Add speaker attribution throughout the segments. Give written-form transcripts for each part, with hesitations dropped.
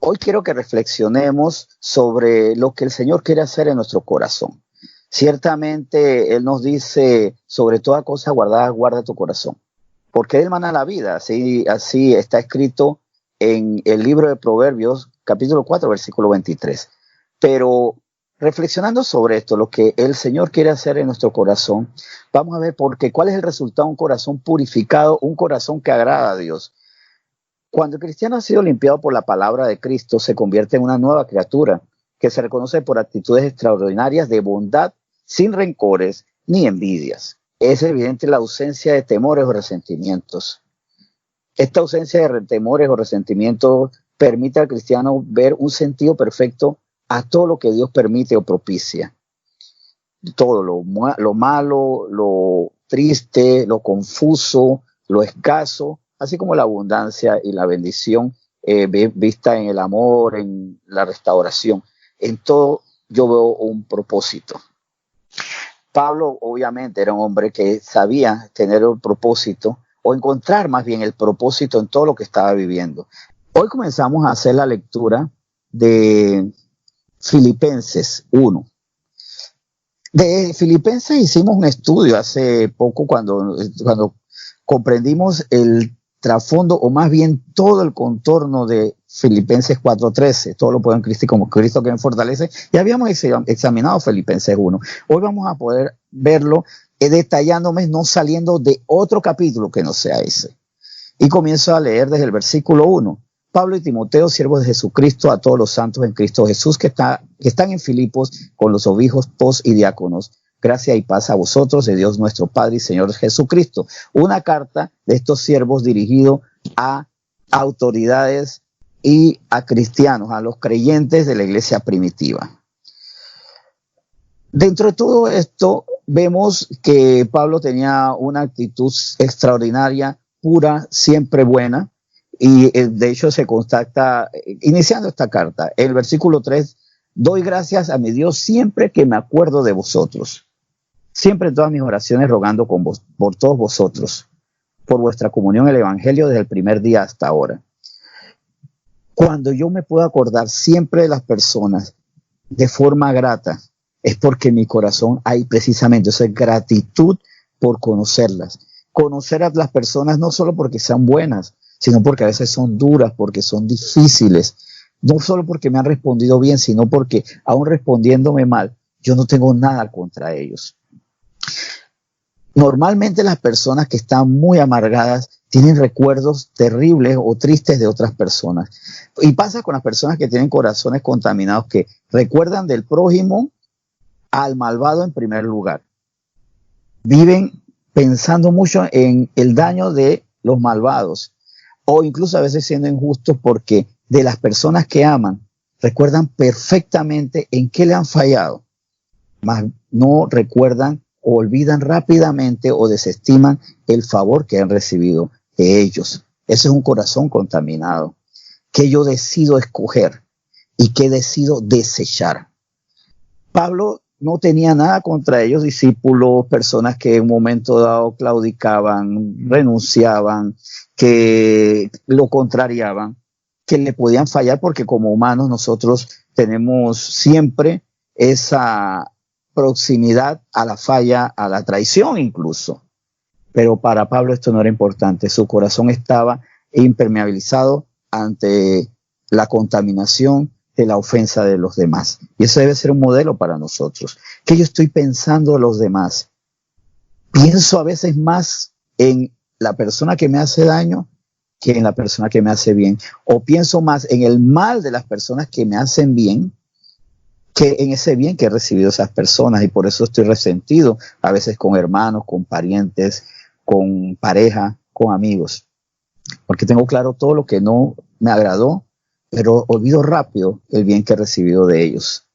Speaker 1: Hoy quiero que reflexionemos sobre lo que el Señor quiere hacer en nuestro corazón. Ciertamente Él nos dice, sobre toda cosa guardada, guarda tu corazón, porque Él mana la vida. Así está escrito en el libro de Proverbios, capítulo 4, versículo 23. Pero reflexionando sobre esto, lo que el Señor quiere hacer en nuestro corazón, vamos a ver cuál es el resultado de un corazón purificado, un corazón que agrada a Dios. Cuando el cristiano ha sido limpiado por la palabra de Cristo, se convierte en una nueva criatura que se reconoce por actitudes extraordinarias de bondad, sin rencores ni envidias. Es evidente la ausencia de temores o resentimientos. Esta ausencia de temores o resentimientos permite al cristiano ver un sentido perfecto a todo lo que Dios permite o propicia. Todo lo malo, lo triste, lo confuso, lo escaso, así como la abundancia y la bendición vista en el amor, en la restauración. En todo yo veo un propósito. Pablo obviamente era un hombre que sabía tener un propósito, o encontrar más bien el propósito en todo lo que estaba viviendo. Hoy comenzamos a hacer la lectura de Filipenses 1. De Filipenses hicimos un estudio hace poco cuando comprendimos el trasfondo, o más bien todo el contorno de Filipenses 4:13, todo lo puedo en Cristo, como Cristo que me fortalece. Ya habíamos examinado Filipenses 1. Hoy vamos a poder verlo detallándome, no saliendo de otro capítulo que no sea ese. Y comienzo a leer desde el versículo 1. Pablo y Timoteo, siervos de Jesucristo, a todos los santos en Cristo Jesús que están en Filipos con los obispos y diáconos. Gracia y paz a vosotros, de Dios nuestro Padre y Señor Jesucristo. Una carta de estos siervos dirigido a autoridades y a cristianos, a los creyentes de la iglesia primitiva. Dentro de todo esto, vemos que Pablo tenía una actitud extraordinaria, pura, siempre buena, y de hecho se constata, iniciando esta carta, el versículo 3, doy gracias a mi Dios siempre que me acuerdo de vosotros. Siempre en todas mis oraciones rogando por todos vosotros, por vuestra comunión en el Evangelio desde el primer día hasta ahora. Cuando yo me puedo acordar siempre de las personas de forma grata, es porque en mi corazón hay precisamente esa gratitud por conocerlas. Conocer a las personas no solo porque sean buenas, sino porque a veces son duras, porque son difíciles. No solo porque me han respondido bien, sino porque aún respondiéndome mal, yo no tengo nada contra ellos. Normalmente las personas que están muy amargadas tienen recuerdos terribles o tristes de otras personas. Y pasa con las personas que tienen corazones contaminados, que recuerdan del prójimo al malvado en primer lugar. Viven pensando mucho en el daño de los malvados, o incluso a veces siendo injustos, porque de las personas que aman recuerdan perfectamente en qué le han fallado, mas no recuerdan o olvidan rápidamente o desestiman el favor que han recibido de ellos. Ese es un corazón contaminado que yo decido escoger y que decido desechar. Pablo no tenía nada contra ellos, discípulos, personas que en un momento dado claudicaban, renunciaban, que lo contrariaban, que le podían fallar, porque como humanos nosotros tenemos siempre esa proximidad a la falla, a la traición incluso. Pero para Pablo esto no era importante. Su corazón estaba impermeabilizado ante la contaminación de la ofensa de los demás. Y eso debe ser un modelo para nosotros. ¿Qué yo estoy pensando de los demás? Pienso a veces más en la persona que me hace daño que en la persona que me hace bien. O pienso más en el mal de las personas que me hacen bien que en ese bien que he recibido esas personas. Y por eso estoy resentido a veces con hermanos, con parientes, con pareja, con amigos. Porque tengo claro todo lo que no me agradó, pero olvido rápido el bien que he recibido de ellos.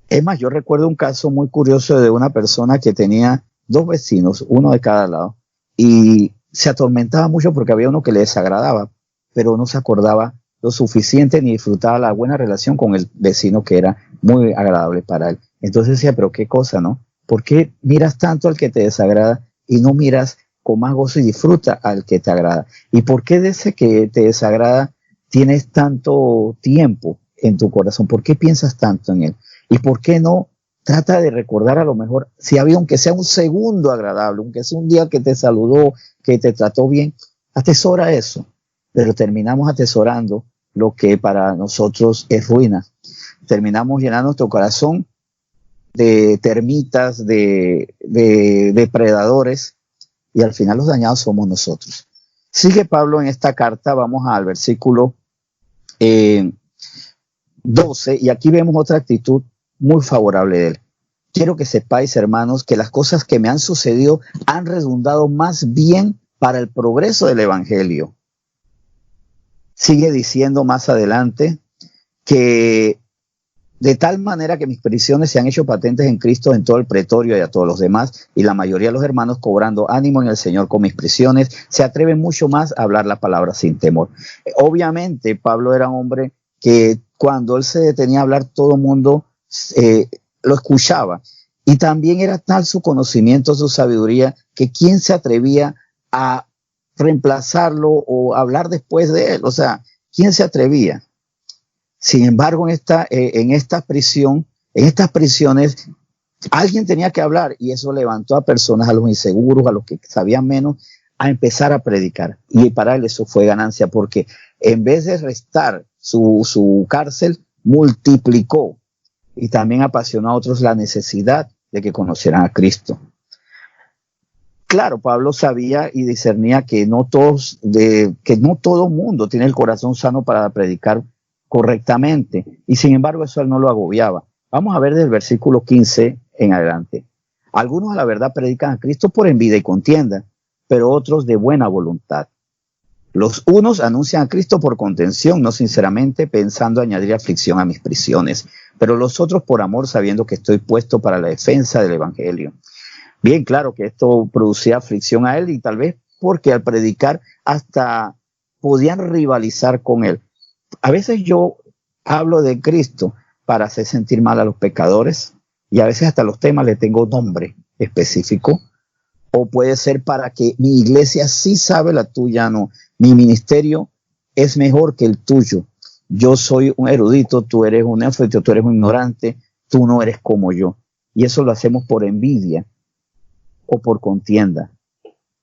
Speaker 1: Es más, yo recuerdo un caso muy curioso de una persona que tenía 2 vecinos, uno de cada lado, y se atormentaba mucho porque había uno que le desagradaba, pero no se acordaba lo suficiente ni disfrutaba la buena relación con el vecino que era muy agradable para él. Entonces decía, pero qué cosa, ¿no? ¿Por qué miras tanto al que te desagrada y no miras con más gozo y disfruta al que te agrada? ¿Y por qué de ese que te desagrada tienes tanto tiempo en tu corazón? ¿Por qué piensas tanto en él? ¿Y por qué no trata de recordar a lo mejor, si había, aunque sea un segundo agradable, aunque sea un día que te saludó, que te trató bien, atesora eso? Pero terminamos atesorando lo que para nosotros es ruina. Terminamos llenando nuestro corazón de termitas, de depredadores, y al final los dañados somos nosotros. Sigue Pablo en esta carta, vamos al versículo 12, y aquí vemos otra actitud muy favorable de él. Quiero que sepáis, hermanos, que las cosas que me han sucedido han redundado más bien para el progreso del evangelio. Sigue diciendo más adelante que de tal manera que mis prisiones se han hecho patentes en Cristo en todo el pretorio y a todos los demás, y la mayoría de los hermanos, cobrando ánimo en el Señor con mis prisiones, se atreven mucho más a hablar la palabra sin temor. Obviamente Pablo era un hombre que cuando él se detenía a hablar, todo el mundo lo escuchaba, y también era tal su conocimiento, su sabiduría, que quién se atrevía a reemplazarlo o hablar después de él. O sea, ¿quién se atrevía? Sin embargo, en estas prisiones, alguien tenía que hablar, y eso levantó a personas, a los inseguros, a los que sabían menos, a empezar a predicar. Y para él eso fue ganancia, porque en vez de restar su cárcel, multiplicó, y también apasionó a otros la necesidad de que conocieran a Cristo. Claro, Pablo sabía y discernía que no todo mundo tiene el corazón sano para predicar correctamente, y sin embargo eso él no lo agobiaba. Vamos a ver del versículo 15 en adelante. Algunos a la verdad predican a Cristo por envidia y contienda, pero otros de buena voluntad. Los unos anuncian a Cristo por contención, no sinceramente, pensando añadir aflicción a mis prisiones, pero los otros por amor, sabiendo que estoy puesto para la defensa del evangelio. Bien, claro que esto producía aflicción a él, y tal vez porque al predicar hasta podían rivalizar con él. A veces yo hablo de Cristo para hacer sentir mal a los pecadores, y a veces hasta los temas le tengo nombre específico, o puede ser para que mi iglesia sí sabe, la tuya no. Mi ministerio es mejor que el tuyo. Yo soy un erudito, tú eres un neófito, tú eres un ignorante, tú no eres como yo. Y eso lo hacemos por envidia o por contienda,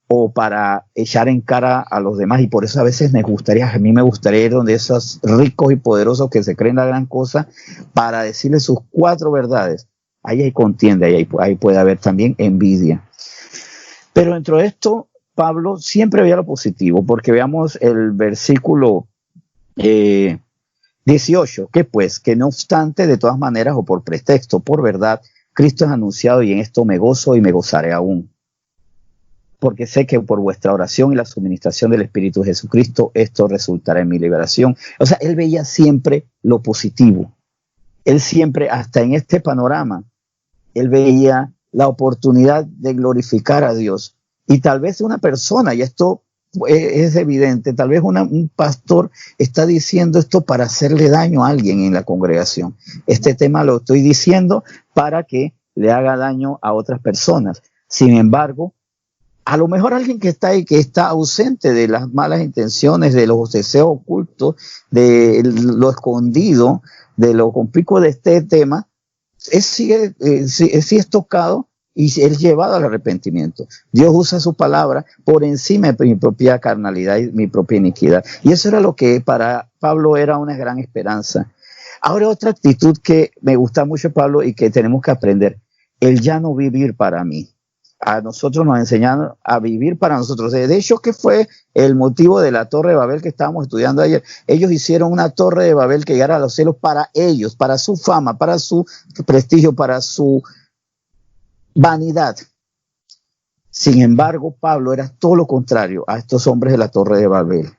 Speaker 1: o para echar en cara a los demás. Y por eso a veces a mí me gustaría ir donde esos ricos y poderosos que se creen la gran cosa, para decirles sus 4 verdades. Ahí hay contienda, y ahí puede haber también envidia. Pero dentro de esto, Pablo siempre veía lo positivo, porque veamos el versículo 18, que pues, que no obstante, de todas maneras, o por pretexto, por verdad, Cristo es anunciado, y en esto me gozo y me gozaré aún, porque sé que por vuestra oración y la suministración del Espíritu de Jesucristo, esto resultará en mi liberación. O sea, él veía siempre lo positivo. Él siempre, hasta en este panorama, él veía la oportunidad de glorificar a Dios. Y tal vez una persona, y esto es evidente, tal vez un pastor está diciendo esto para hacerle daño a alguien en la congregación. Este tema lo estoy diciendo para que le haga daño a otras personas. Sin embargo, a lo mejor alguien que está ahí, que está ausente de las malas intenciones, de los deseos ocultos, de lo escondido, de lo complicado de este tema, sí es tocado y es llevado al arrepentimiento. Dios usa su palabra por encima de mi propia carnalidad y mi propia iniquidad. Y eso era lo que para Pablo era una gran esperanza. Ahora, otra actitud que me gusta mucho, Pablo, y que tenemos que aprender: el ya no vivir para mí. A nosotros nos enseñaron a vivir para nosotros. De hecho, ¿qué fue el motivo de la Torre de Babel que estábamos estudiando ayer? Ellos hicieron una Torre de Babel que llegara a los cielos para ellos, para su fama, para su prestigio, para su vanidad. Sin embargo, Pablo era todo lo contrario a estos hombres de la Torre de Babel.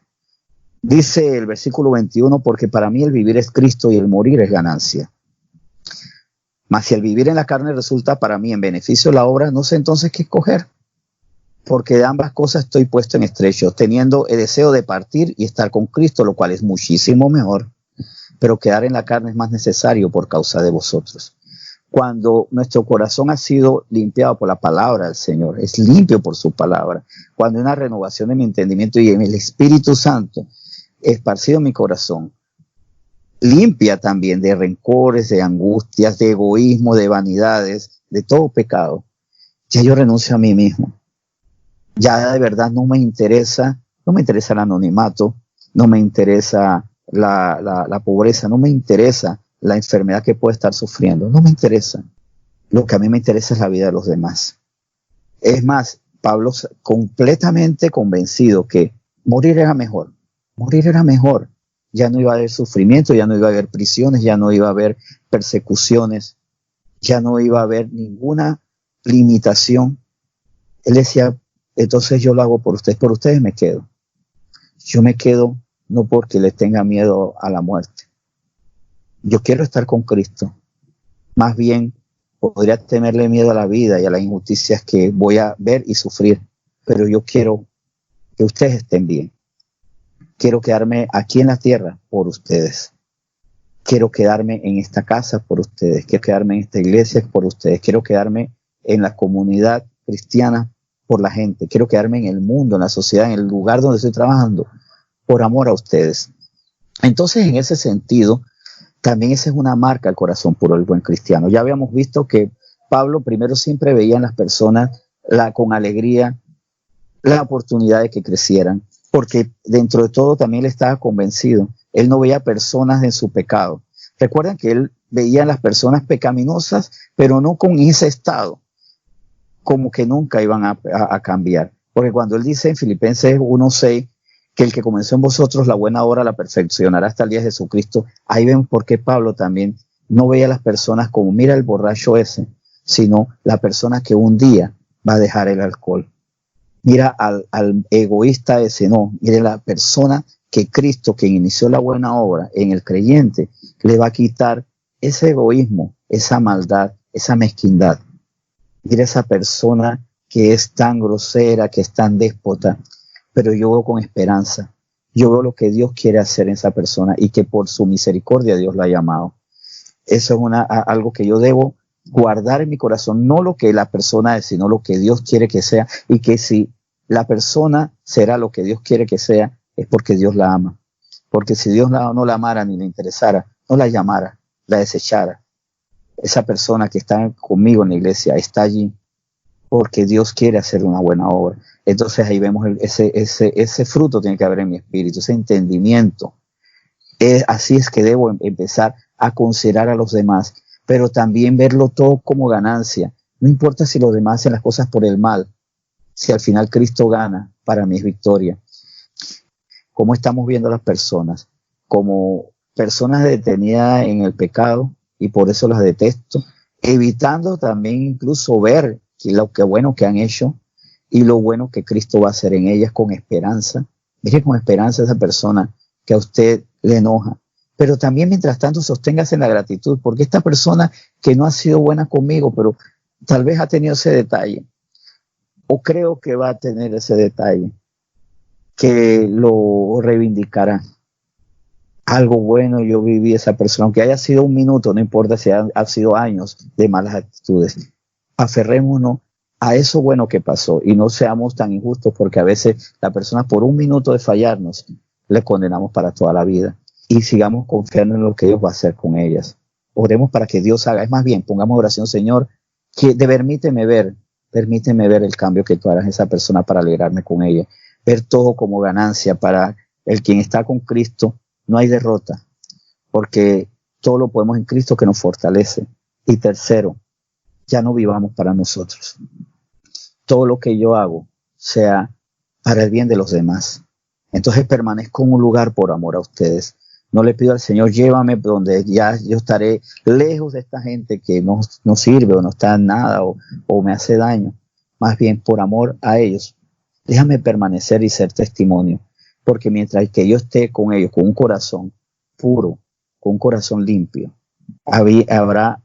Speaker 1: Dice el versículo 21, porque para mí el vivir es Cristo y el morir es ganancia. Mas si el vivir en la carne resulta para mí en beneficio de la obra, no sé entonces qué escoger, porque de ambas cosas estoy puesto en estrecho, teniendo el deseo de partir y estar con Cristo, lo cual es muchísimo mejor, pero quedar en la carne es más necesario por causa de vosotros. Cuando nuestro corazón ha sido limpiado por la palabra del Señor, es limpio por su palabra, cuando hay una renovación de mi entendimiento y en el Espíritu Santo, esparcido en mi corazón, limpia también de rencores, de angustias, de egoísmo, de vanidades, de todo pecado, ya yo renuncio a mí mismo. Ya de verdad no me interesa el anonimato, no me interesa la pobreza, no me interesa la enfermedad que puede estar sufriendo, no me interesa. Lo que a mí me interesa es la vida de los demás. Es más, Pablo completamente convencido que morir era mejor. Ya no iba a haber sufrimiento, ya no iba a haber prisiones, ya no iba a haber persecuciones, ya no iba a haber ninguna limitación. Él decía, entonces yo lo hago por ustedes me quedo. Yo me quedo no porque les tenga miedo a la muerte. Yo quiero estar con Cristo. Más bien, podría tenerle miedo a la vida y a las injusticias que voy a ver y sufrir, pero yo quiero que ustedes estén bien. Quiero quedarme aquí en la tierra por ustedes. Quiero quedarme en esta casa por ustedes. Quiero quedarme en esta iglesia por ustedes. Quiero quedarme en la comunidad cristiana por la gente. Quiero quedarme en el mundo, en la sociedad, en el lugar donde estoy trabajando, por amor a ustedes. Entonces, en ese sentido, también esa es una marca al corazón puro del buen cristiano. Ya habíamos visto que Pablo primero siempre veía en las personas con alegría la oportunidad de que crecieran, porque dentro de todo también él estaba convencido. Él no veía personas en su pecado. Recuerden que él veía a las personas pecaminosas, pero no con ese estado, como que nunca iban a cambiar. Porque cuando él dice en Filipenses 1:6, que el que comenzó en vosotros la buena obra la perfeccionará hasta el día de Jesucristo, ahí ven por qué Pablo también no veía a las personas como, mira el borracho ese, sino la persona que un día va a dejar el alcohol. Mira al egoísta ese, no, mire la persona que Cristo, quien inició la buena obra en el creyente, le va a quitar ese egoísmo, esa maldad, esa mezquindad. Mira esa persona que es tan grosera, que es tan déspota, pero yo veo con esperanza. Yo veo lo que Dios quiere hacer en esa persona y que por su misericordia Dios la ha llamado. Eso es algo que yo debo guardar en mi corazón, no lo que la persona es, sino lo que Dios quiere que sea, y que si la persona será lo que Dios quiere que sea, es porque Dios la ama. Porque si Dios no la amara ni le interesara, no la llamara, la desechara. Esa persona que está conmigo en la iglesia está allí porque Dios quiere hacer una buena obra. Entonces ahí vemos ese fruto tiene que haber en mi espíritu, ese entendimiento. Así es que debo empezar a considerar a los demás, pero también verlo todo como ganancia. No importa si los demás hacen las cosas por el mal, si al final Cristo gana, para mí es victoria. ¿Cómo estamos viendo a las personas? Como personas detenidas en el pecado, y por eso las detesto, evitando también incluso ver lo que bueno que han hecho y lo bueno que Cristo va a hacer en ellas con esperanza. Mire con esperanza a esa persona que a usted le enoja, pero también mientras tanto sosténgase en la gratitud, porque esta persona que no ha sido buena conmigo, pero tal vez ha tenido ese detalle, o creo que va a tener ese detalle, que lo reivindicará. Algo bueno yo viví esa persona, aunque haya sido un minuto, no importa si ha sido años de malas actitudes. Aferrémonos a eso bueno que pasó y no seamos tan injustos, porque a veces la persona por un minuto de fallarnos le condenamos para toda la vida, y sigamos confiando en lo que Dios va a hacer con ellas. Oremos para que Dios haga, es más bien, pongamos oración, Señor, que permíteme ver el cambio que tú harás en esa persona para alegrarme con ella, ver todo como ganancia. Para el quien está con Cristo no hay derrota, porque todo lo podemos en Cristo que nos fortalece. Y tercero, ya no vivamos para nosotros. Todo lo que yo hago sea para el bien de los demás. Entonces permanezco en un lugar por amor a ustedes. No le pido al Señor, llévame donde ya yo estaré lejos de esta gente que no sirve o no está en nada o me hace daño. Más bien por amor a ellos, déjame permanecer y ser testimonio. Porque mientras que yo esté con ellos, con un corazón puro, con un corazón limpio, habrá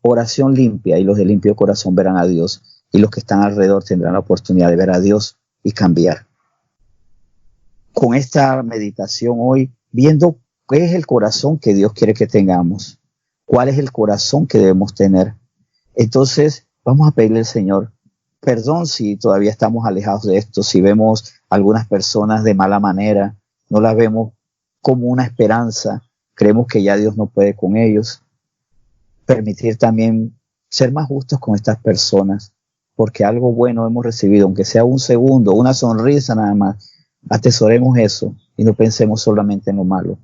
Speaker 1: oración limpia, y los de limpio corazón verán a Dios, y los que están alrededor tendrán la oportunidad de ver a Dios y cambiar. Con esta meditación hoy, viendo qué es el corazón que Dios quiere que tengamos, cuál es el corazón que debemos tener, entonces vamos a pedirle al Señor perdón si todavía estamos alejados de esto, si vemos algunas personas de mala manera, no las vemos como una esperanza. Creemos que ya Dios no puede con ellos. Permitir también ser más justos con estas personas, porque algo bueno hemos recibido, aunque sea un segundo, una sonrisa nada más. Atesoremos eso y no pensemos solamente en lo malo.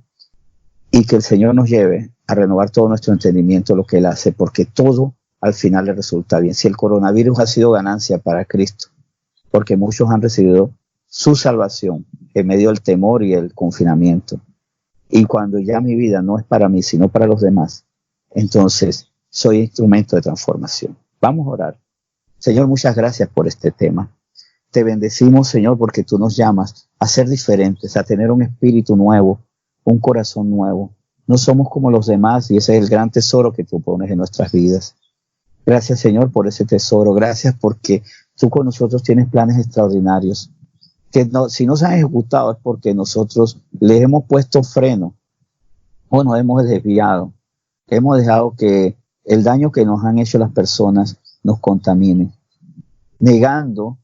Speaker 1: Y que el Señor nos lleve a renovar todo nuestro entendimiento de lo que Él hace, porque todo al final le resulta bien. Si el coronavirus ha sido ganancia para Cristo, porque muchos han recibido su salvación en medio del temor y el confinamiento. Y cuando ya mi vida no es para mí, sino para los demás, entonces soy instrumento de transformación. Vamos a orar. Señor, muchas gracias por este tema. Te bendecimos, Señor, porque tú nos llamas a ser diferentes, a tener un espíritu nuevo, un corazón nuevo. No somos como los demás y ese es el gran tesoro que tú pones en nuestras vidas. Gracias, Señor, por ese tesoro. Gracias porque tú con nosotros tienes planes extraordinarios que no, si no se han ejecutado es porque nosotros les hemos puesto freno o nos hemos desviado. Hemos dejado que el daño que nos han hecho las personas nos contamine, negando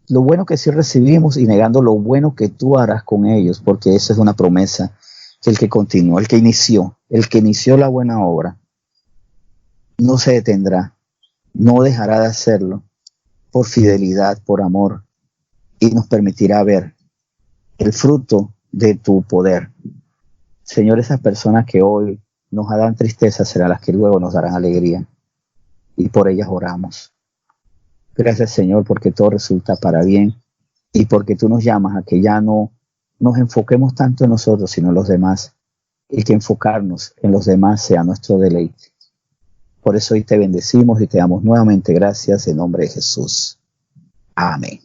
Speaker 1: lo bueno que sí recibimos y negando lo bueno que tú harás con ellos, porque esa es una promesa que el que continuó, el que inició la buena obra, no se detendrá, no dejará de hacerlo por fidelidad, por amor, y nos permitirá ver el fruto de tu poder. Señor, esas personas que hoy nos harán tristeza serán las que luego nos darán alegría, y por ellas oramos. Gracias, Señor, porque todo resulta para bien y porque tú nos llamas a que ya no nos enfoquemos tanto en nosotros, sino en los demás, y que enfocarnos en los demás sea nuestro deleite. Por eso hoy te bendecimos y te damos nuevamente gracias en nombre de Jesús. Amén.